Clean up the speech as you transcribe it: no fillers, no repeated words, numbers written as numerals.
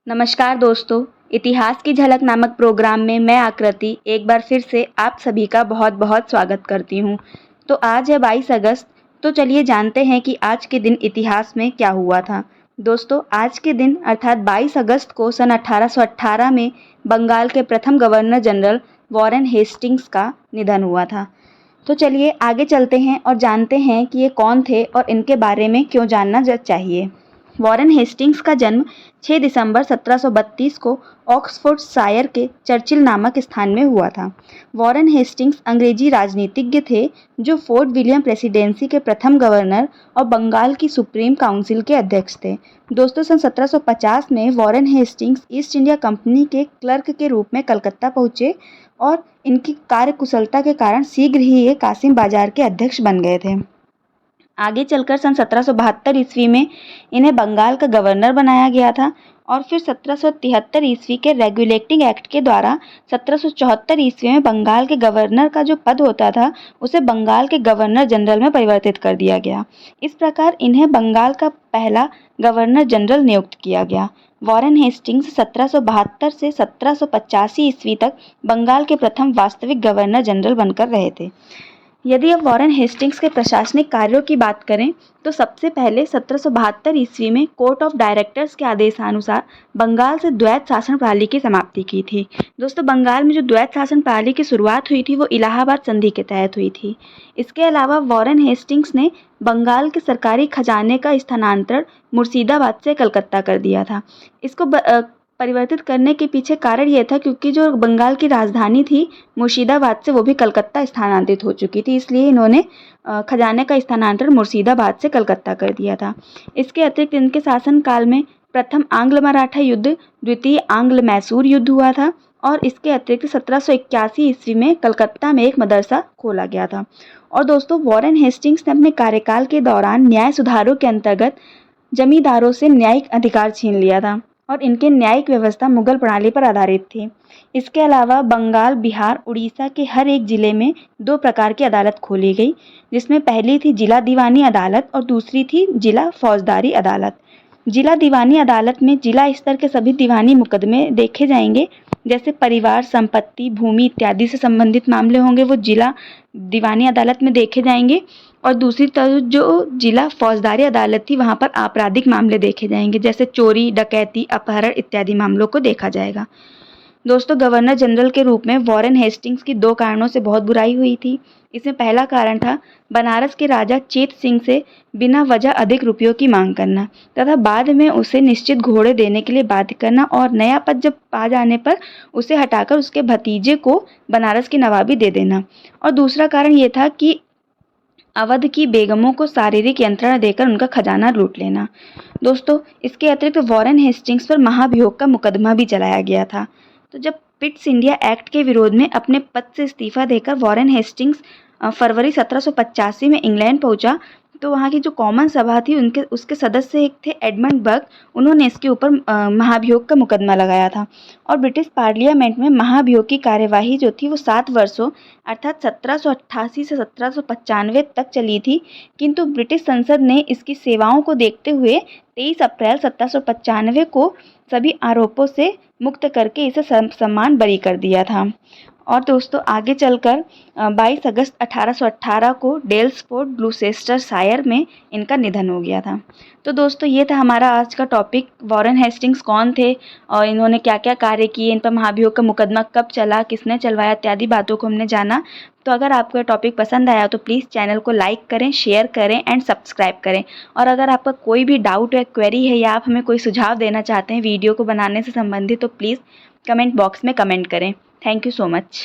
नमस्कार दोस्तों, इतिहास की झलक नामक प्रोग्राम में मैं आकृति एक बार फिर से आप सभी का बहुत बहुत स्वागत करती हूँ। तो आज है 22 अगस्त। तो चलिए जानते हैं कि आज के दिन इतिहास में क्या हुआ था। दोस्तों, आज के दिन अर्थात 22 अगस्त को सन 1818 में बंगाल के प्रथम गवर्नर जनरल वॉरेन हेस्टिंग्स का निधन हुआ था। तो चलिए आगे चलते हैं और जानते हैं कि ये कौन थे और इनके बारे में क्यों जानना चाहिए। वॉरेन हेस्टिंग्स का जन्म 6 दिसंबर 1732 को ऑक्सफोर्डशायर के चर्चिल नामक स्थान में हुआ था। वॉरेन हेस्टिंग्स अंग्रेजी राजनीतिज्ञ थे जो फोर्ट विलियम प्रेसिडेंसी के प्रथम गवर्नर और बंगाल की सुप्रीम काउंसिल के अध्यक्ष थे। दोस्तों, सन 1750 में Warren Hastings east India company के क्लर्क के रूप में कलकत्ता पहुंचे और इनकी कार्यकुशलता के कारण शीघ्र ही ये कासिम बाजार के अध्यक्ष बन गए थे। आगे चलकर सन 1772 ईस्वी में इन्हें बंगाल का गवर्नर बनाया गया था और फिर 1773 ईस्वी के रेगुलेटिंग एक्ट के द्वारा 1774 ईस्वी में बंगाल के गवर्नर का जो पद होता था उसे बंगाल के गवर्नर जनरल में परिवर्तित कर दिया गया। इस प्रकार इन्हें बंगाल का पहला गवर्नर जनरल नियुक्त किया गया। वॉरेन हेस्टिंग्स 1772 से 1785 ईस्वी तक बंगाल के प्रथम वास्तविक गवर्नर जनरल बनकर रहे थे। यदि अब वॉरेन हेस्टिंग्स के प्रशासनिक कार्यों की बात करें तो सबसे पहले 1772 ईस्वी में कोर्ट ऑफ डायरेक्टर्स के आदेशानुसार बंगाल से द्वैत शासन प्रणाली की समाप्ति की थी। दोस्तों, बंगाल में जो द्वैत शासन प्रणाली की शुरुआत हुई थी वो इलाहाबाद संधि के तहत हुई थी। इसके अलावा वॉरेन हेस्टिंग्स ने बंगाल के सरकारी खजाने का स्थानांतरण मुर्शिदाबाद से कलकत्ता कर दिया था। इसको परिवर्तित करने के पीछे कारण यह था क्योंकि जो बंगाल की राजधानी थी मुर्शिदाबाद से वो भी कलकत्ता स्थानांतरित हो चुकी थी, इसलिए इन्होंने खजाने का स्थानांतरण मुर्शिदाबाद से कलकत्ता कर दिया था। इसके अतिरिक्त इनके शासनकाल में प्रथम आंग्ल मराठा युद्ध, द्वितीय आंग्ल मैसूर युद्ध हुआ था और इसके अतिरिक्त 1781 ईस्वी में कलकत्ता में एक मदरसा खोला गया था। और दोस्तों, वॉरेन हेस्टिंग्स ने अपने कार्यकाल के दौरान न्याय सुधारों के अंतर्गत जमींदारों से न्यायिक अधिकार छीन लिया था और इनकी न्यायिक व्यवस्था मुगल प्रणाली पर आधारित थी। इसके अलावा बंगाल, बिहार, उड़ीसा के हर एक जिले में 2 प्रकार की अदालत खोली गई, जिसमें पहली थी जिला दीवानी अदालत और दूसरी थी जिला फौजदारी अदालत। जिला दीवानी अदालत में जिला स्तर के सभी दीवानी मुकदमे देखे जाएंगे, जैसे परिवार, संपत्ति, भूमि इत्यादि से संबंधित मामले होंगे वो जिला दीवानी अदालत में देखे जाएंगे और दूसरी तरफ जो जिला फौजदारी अदालत थी वहाँ पर आपराधिक मामले देखे जाएंगे, जैसे चोरी, डकैती, अपहरण इत्यादि मामलों को देखा जाएगा। दोस्तों, गवर्नर जनरल के रूप में वॉरेन हेस्टिंग्स की 2 कारणों से बहुत बुराई हुई थी। इसमें पहला कारण था बनारस के राजा चेत सिंह से बिना वजह अधिक रुपयों की मांग करना तथा बाद में उसे निश्चित घोड़े देने के लिए बाध्य करना और नया पद जब पा जाने पर उसे हटाकर उसके भतीजे को बनारस की नवाबी दे देना। और दूसरा कारण ये था कि अवध की बेगमों को शारीरिक यंत्रणा देकर उनका खजाना लूट लेना। दोस्तों, इसके अतिरिक्त वॉरेन हेस्टिंग्स पर महाभियोग का मुकदमा भी चलाया गया था। तो जब पिट्स इंडिया एक्ट के विरोध में अपने पद से इस्तीफा देकर वॉरेन हेस्टिंग्स फरवरी 1785 में इंग्लैंड पहुंचा तो वहाँ की जो कॉमन सभा थी उसके सदस्य एक थे एडमंड बर्ग। उन्होंने इसके ऊपर महाभियोग का मुकदमा लगाया था और ब्रिटिश पार्लियामेंट में महाभियोग की कार्यवाही जो थी वो 7 वर्षों अर्थात 1788 से 1795 तक चली थी, किंतु ब्रिटिश संसद ने इसकी सेवाओं को देखते हुए 23 अप्रैल 1795 को सभी आरोपों से मुक्त करके इसे सम्मान बरी कर दिया था। और दोस्तों, आगे चलकर 22 अगस्त 1818 को डेल्सफोर्ड, ग्लूसेस्टरशायर में इनका निधन हो गया था। तो दोस्तों, ये था हमारा आज का टॉपिक, वॉरेन हेस्टिंग्स कौन थे और इन्होंने क्या क्या कार्य किए, इन पर महाभियोग का मुकदमा कब चला, किसने चलवाया इत्यादि बातों को हमने जाना। तो अगर आपको ये टॉपिक पसंद आया तो प्लीज़ चैनल को लाइक करें, शेयर करें एंड सब्सक्राइब करें। और अगर आपका कोई भी डाउट या क्वेरी है या आप हमें कोई सुझाव देना चाहते हैं वीडियो को बनाने से संबंधित तो प्लीज़ कमेंट बॉक्स में कमेंट करें। Thank you so much.